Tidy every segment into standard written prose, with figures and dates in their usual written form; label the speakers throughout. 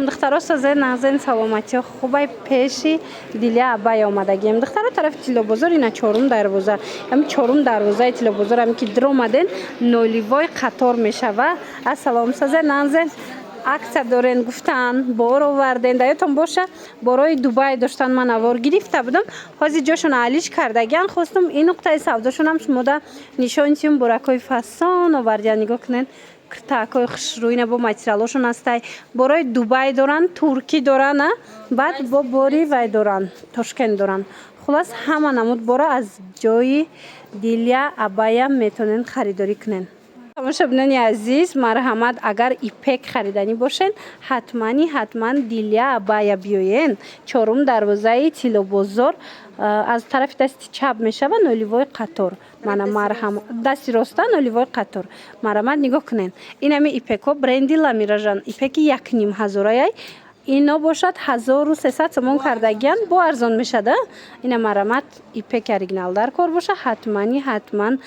Speaker 1: دخترها سازه نازن سلامتی خوبه پیشی دیلی عبای آمدگیم دخترها طرف تیلو بزار اینا چهارم دروازه همین چهارم دروازه تیلو بزار همین که در اومدن نولیوای قطار میشه و السلام سازه نازن عکس دارن گفتن بار آوردن دیاتون باشه برای دوبای داشتن من اوار گرفته بودم حاضی جاشون علیش کردگن خواستم این نقطه سوداشون هم شما ده نشان تیم برکای فسان آوردن نگاه کنن کرتاکای خشروینه با ماتریالاشون هسته برای دوبای دارن ترکی دارن بعد با باری وای دارن تاشکند دارن خلاص همه نمود باره از جای دیلیا عبایا میتونن خریداری کنن تماشاچیان عزیز مرحمت اگر ایپک خریدنی باشین حتما دیلیا عبایا بیاین چهارم دروازه تیلو بازار از طرف دست چپ میشه و نولیوای قطار من مرحمت دست راست نولیوای قطار مرحمت نگاه کنین این همه ایپکو برندی لامیراژان ایپک 1500 اینا باشد 1300 سومون کردگیان با ارزان میشه ده اینا مرحمت ایپک اوریجینال در کار باشه حتما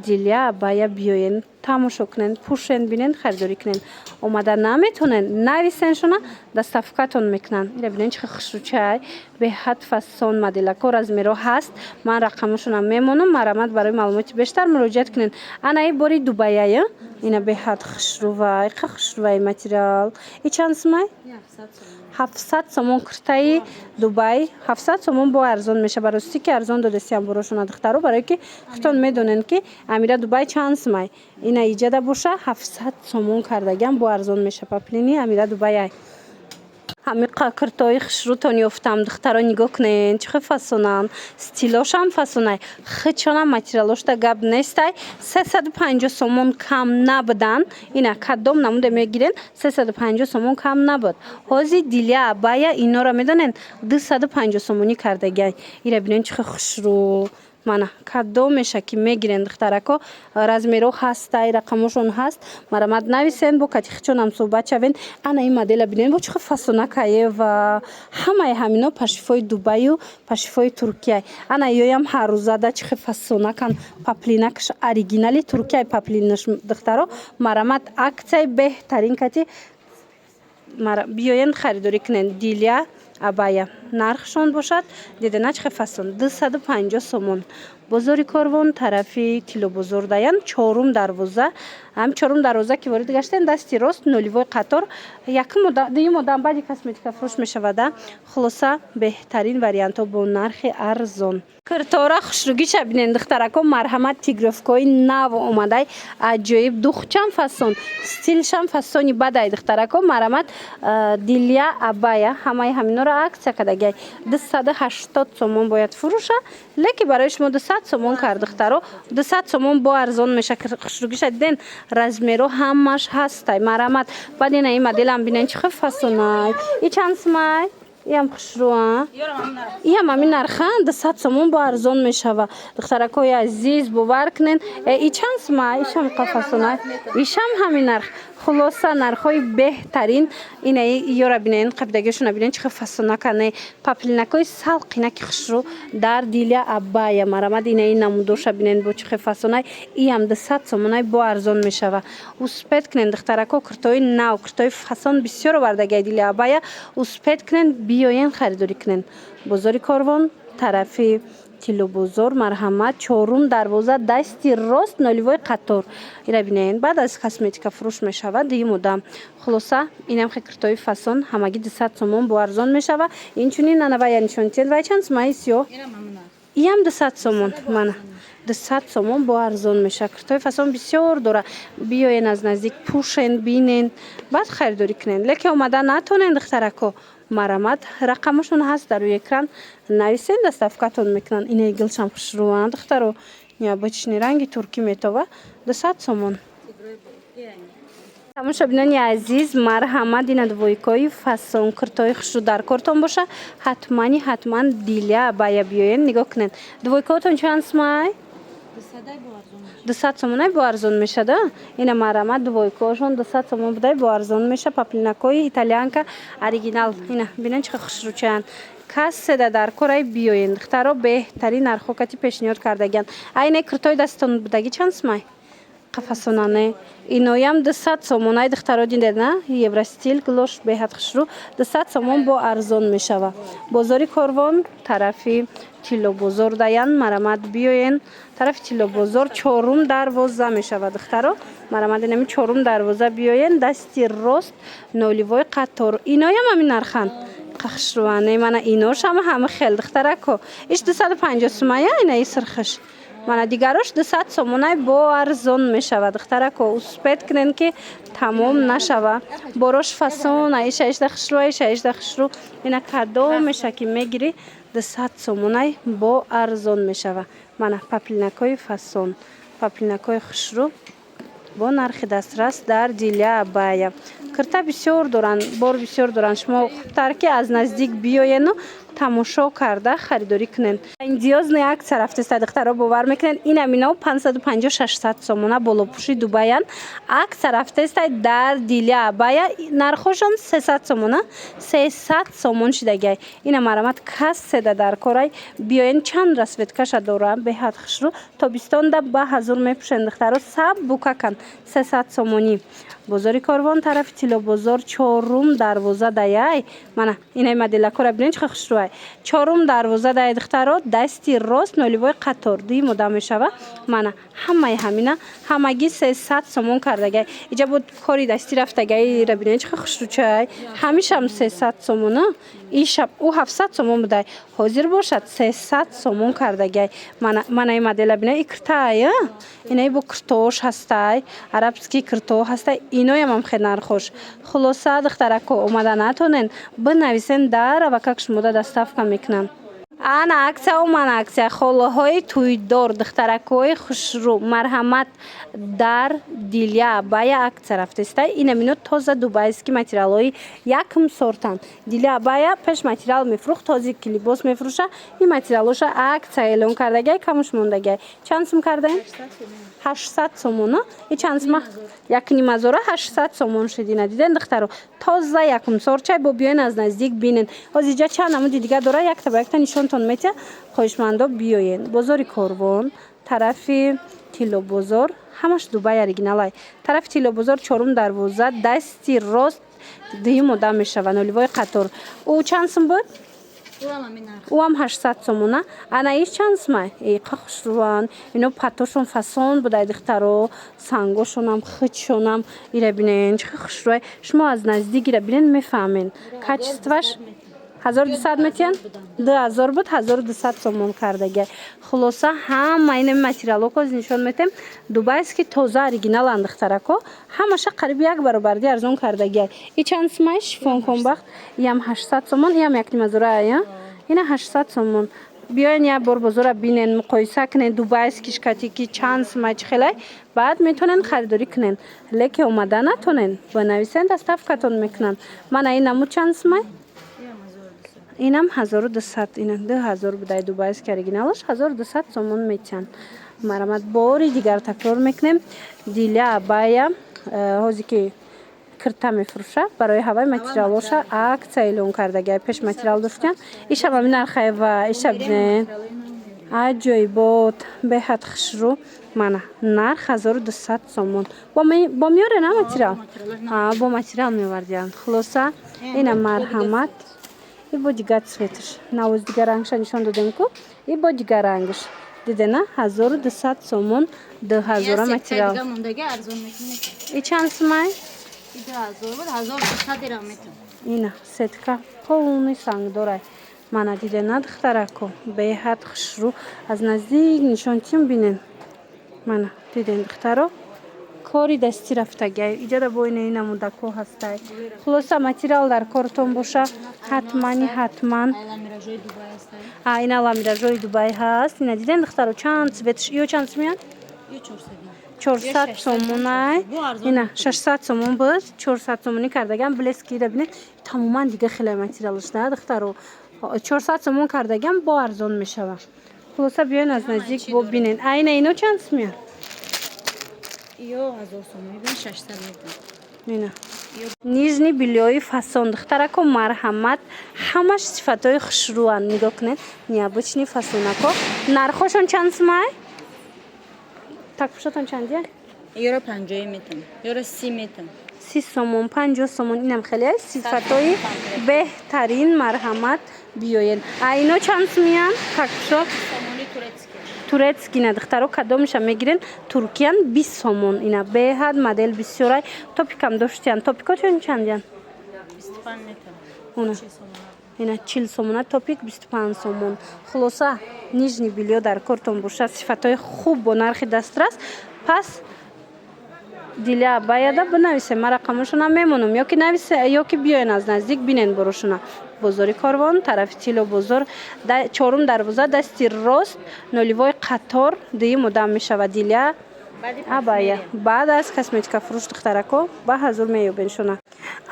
Speaker 1: دیلیا عبایا بیاین تماشا کنین پوشن بینین خریداری کنین اومدن نمیتونن نویسن شونا دستافکاتون میکنن اینا ببینین چه خشروچای به حد فسون مدل کار از میرو هست من رقمشون هم میمونم مرحمت برای معلومات بیشتر مراجعه کنین انا ای باری دبیه اینا به حد خشروای متریال ای چند سمای 700 سومون کرتای دبی 700 سومون با ارزان میشه براستی که ارزان دادستیم براشون دخترو برای که خودتون میدونن که امیره دبی چند سمای اینا ایجاد باشه 700 سومون کردگم با ارزان میشه پاپلینی امیره دبی همین کرتای خشروتون یافتم دخترا نگاه کنین چه فسونن استیلاش هم فسونه خچانم ماتریالش تا گاب نیسته 350 سومون کم نبودن اینا کدام نموده میگیرن 350 سومون کم نبود حاضی دیلیا عبایا اینا رو میدونن 250 سومونی کردگی اینا ببینین چه خشرو مانا کدام میشه که میگیرن دخترکو رزمیرو هست رقمشون هست مرامد نویسن با کتیخچون هم صحبت شوین انا این مدل ببینین با چه فسونه که و همه همینا پشفای دبی و پشفای ترکیه انا یویم هر روزاده چه فسونه کن پاپلینکش اوریجینالی ترکیه پاپلینش دخترا مرامد عکسای بهترین کتی بیاین خریداری کنن دیلیا عبایا نرخشون باشد دیدن چه فسون 250 سومون بازاری کاروان طرفی کیلو بزرگ دایان چهارم دروازه هم چهارم دروازه که وارد گشتن دستی راست نولیوای قطار یک مدام بعدی کسمتیک فروش میشوده خلاصه بهترین وریانت ها با نرخ ارزان کرتارا خشروگی شبینن دخترکو مرحمت تیگرافکای نو اومده عجایب دخترم فسون استیلشم فسونی بده دخترکو مرحمت دیلیا عبایا همه همینا رو عکس کردگی 280 سومون باید فروشه لکی برای شما 200 سومون کرد دخترو 200 سومون با ارزان میشه خشروگی شدن رزمیرو همش هسته مرحمت بعد این مدل هم بینن چه فسونای ای چند سمای یم خشروه یم همین نرخه 200 سومون با ارزان میشه دخترکای عزیز باور کنین ای چند سمای ایشم قفسونه ایشم همین نرخ خلاصه نرخای بهترین اینا یورا بینین قبدگیشون بینین چه فسونه کنه پاپلینکای سالقینک خشرو در دیلیا عبایا مرامد اینا نمودوش بینین با چه فسونه ای هم 200 سومونای با ارزان میشه و اسپت کنین دخترکا کرتای نو کرتای فسون بسیار وردگی دیلیا عبایا اسپت کنین بیاین خریداری کنین بازاری کاروان طرفی کیلو بزرگ مرحمت چهارم دروازه دستی راست نولیوای قطار اینا بینین بعد از کسمتیک فروش میشود دیگه مدام خلاصه اینم کرتای فسون همگی 200 سومون با ارزان میشود این چونین انا و نشون تیل و چند سمایسیو اینم 200 سومون من 200 سومون با ارزان میشه کرتای فسون بسیار داره بیاین از نزدیک پوشن بینین بعد خریداری کنین لکه اومدن نتونین دخترکو مرامت رقمشون هست در روی اکران نویسین دستافکاتون میکنن اینه گلشم خشروان دخترو یا بچنی رنگی ترکی میتوه 200 سومون تماشاچیان عزیز مرحمت این دویکای فسون کرتای خشرو در کارتون باشه حتما دیلیا عبایا بیاین نگاه کنین دویکاتون چند سمای 200 سومون با ارزان میشه ده اینا مرامت دویکاشون 200 سومون بده با ارزان میشه پاپلینکای ایتالیانکا اوریجینال اینا ببینن چه خشروچن کس در کارای بیاین دخترا بهترین نرخوکتی پیشنهاد کردگن عین کرتای دستون بودگی چند سمای қафасонане иноям 200 сомон ай духтаро дидена евростил глош беҳад хушрӯ 200 сомон бо арзон мешава бозори Корвон тарафи тилло бозор даян марамад биёен тарафи тилло бозор чорум дарвоза мешава духтаро марамад инами чорум дарвоза биёен дасти рост ноливой қатор иноям ами нархан қахшруване мана иношам ҳама хел духтарако иш 250 сомая инаи сирхиш мана дигарош 200 сомонай бо арзон мешава духтарако успед кунен ки тамом нашава борош фасон аиша ишда хушру ина кадо меша ки мегири 200 сомонай бо арзон мешава мана паплинакои фасон паплинакои хушру бо нархи дастрас дар Диля Абая кирта бисёр доранд бор бисёр доранд шумо хубтар ки аз наздик биёену тамошо карда харидорӣ кунен индиёзни акция рафтеста духтаро бовар мекунен ин амино 550-600 сомона болопуши Дубаян акция рафтеста дар Диля Абая нархошон 300 сомона 300 сомон шидагай ина марамат кас седа дар корай биёен чанд расветкаша дора беҳад хушру тобистонда ба ҳазур мепушен духтаро саб букакан 300 сомонӣ бозори Корвон тарафи тилло бозор чорум дарвоза даяй мана инай моделакора бинен чиқа хушрӯай чорум дарвоза даяй духтаро дасти рост ноливой қатор ди мода мешава мана ҳамаи ҳамина ҳамагӣ 300 сомон кардагай иҷа буд кори дастӣ рафтагай ра бинен чиқа хушрӯчай ҳамишам 300 сомона ишаб ӯ 700 сомон будай ҳозир бошад 300 сомон кардагай мана ин модела бинен и киртай инаи бо киртош ҳастай арабский кирто ҳастай иноям хел нархош хулоса духтарако омада натонен бинависен дар ва как шумода доставка мекунам ана акция омана акция холоҳои туйдор духтаракои хушрӯ марҳамат дар Диля Абая акция рафтестай ина минут тоза дубайский материалҳои якм сортан Диля Абая пеш материал мефрӯхт ҳозир ки либос мефрӯша ин материалоша акция эълон кардагай камуш мондагай чанд сум кардаем 800 сомон и чанд сум 1,5 800 сомон шидина диден духтаро тоза якм сорчай бо биёен аз наздик бинен ҳозир ҷа чанд намуди дига дора якта ба якта нишонтон метия хоҳишмандо биёен бозори Корвон тарафи тилло бозор ҳамаш Дубай оригиналай тарафи тилло бозор чорум дарвоза дасти рост ди мода мешава ноливой қатор ӯ чанд сум буд ӯам 800 сомона ана иш чанд сумай қа хушруван ино патошон фасон будай духтаро сангошонам хитшонам ира бинен чиқа хушрувай шумо аз наздик ира бинен мефаҳмен качестваш 1200 метиян 2000 буд 1200 сомон кардагай хулоса ҳама ин материалҳо коз нишон метем дубайский тоза оригиналан духтарако ҳамаша қариби як баробарди арзон кардагай и чанд сумай шифон комбахт иам 800 сомон иам 1,5 ина 800 сомон биёен як бор бозора бинен муқоиса кунен дубайский шкати ки чанд сумай чихелай баъд метонен харидорӣ кунен леки омада натонен бинависен доставкатон мекунан мана ин намуд чанд сумай инам 1200 ина 2000 будай дубайский оригиналаш 1200 сомон метиян марамат бори дигар такрор мекунем Диля Абая ҳозир ки кирта мефурӯша барои ҳаваи материалоша акция эълон кардагай пеш материал доштиян ишам ами нархаева ишаб бинен аҷоибот беҳад хушрӯ мана нарх 1200 сомон бо меёрена материал бо материал меовардиян хулоса ина марҳамат и бо дигар цветш навоз дигар рангша нишон додем ку и бо дигар рангш дидена 1200 сомон 2000 материал и чанд сумай 1200 дирам ина сетка полный сангдорай мана дидена духтарако беҳад хушрӯ аз наздик нишонтим бинен мана диден духтаро кори дастӣ рафтагай иҷада боина ин намудако ҳастай хулоса материал дар кортон боша ҳатман ин аламиражои Дубай ҳаст ина диден духтаро чанд цветш иё чанд сумиян 400 сомонай ина 600 сомон буд 400 сомонӣ кардаган блески ира бинед тамоман дига хеле материалш да духтаро 400 сомон кардаган бо арзон мешава хулоса биёен аз наздик бо бинен айна ино чанд сумиян иё 1000 сомон бин 600 ина нижни билёи фасон духтарако марҳамат ҳамаш сифатҳои хушрӯан нигоҳ кунед необычни фасонако нархошон чанд сумай так пушатон чандия
Speaker 2: Euro 50 metin. Euro 30 metin.
Speaker 1: 30 сомон 50 сомон инам хеле ай сифатои беҳтарин марҳамат биёен. Айно чанд миян такшо
Speaker 2: Somoni турецкий.
Speaker 1: турецки на духтаро кадомиша мегирен туркиян 20 сомон ина беҳад модель бисёрай топикам доштиян топикочон чандян
Speaker 2: 25 metin.
Speaker 1: уна ина 40 сомона топик 25 сомон хулоса нижни белье дар кортон бошад сифатои хуб бо нархи дастрас пас диля баяда бинависе ма рақамошона мемонам ёки нависе ёки биёен аз наздик бинен борошона бозори Корвон тарафи Тило бозор чорум дарвоза дасти рост ноливой қатор дуюм мудам мешавад диля абая баъд аз косметика фурӯш духтарако ба ҳазур меёбен шуна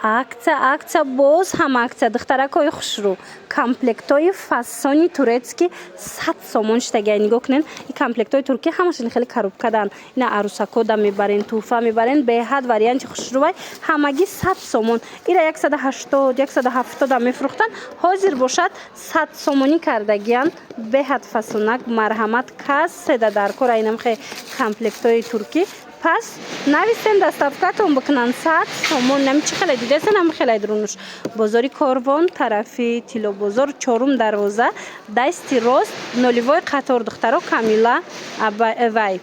Speaker 1: акция боз ҳам акция духтаракои хушрӯ комплектои фасони турецки 100 сомон штагиай нигоҳ кунен и комплектои турки ҳамашон хеле карубкадан ина арусакода мебарен туҳфа мебарен беҳад варианти хушрӯвай ҳамагӣ 100 сомон ира 180 170 мефурӯхтан ҳозир бошад 100 сомонӣ кардагиян беҳад фасонак марҳамат кас седа дар кор айнамхе комплектои турки пас нависен доставкатон бикунан 100 сомон нами чӣ хеле дидесен ам хеле дурунуш бозори Корвон тарафи Тило бозор чорум дарвоза дасти рост ноливой қатор духтаро камила вай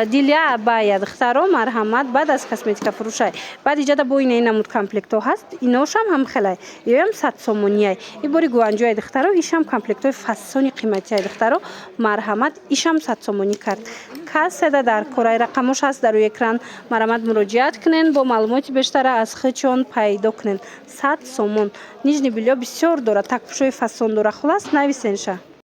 Speaker 1: дилия абая духтаро марҳамат баъд аз косметика фурӯшай баъд иҷада бо ина инамуд комплектҳо ҳаст иношам ҳам хелай ёям 100 сомонияй и бори гуанҷояй духтаро ишам комплектҳои фасони қиматияй духтаро марҳамат ишам 100 сомонӣ кард каседа дар корай рақамош ҳаст дар рӯи экран марҳамат муроҷиат кунен бо маълумоти бештара аз хичон пайдо кунен 100 сомон нижни бельё бисёр дорад такпушои фасон дора хулас нависенша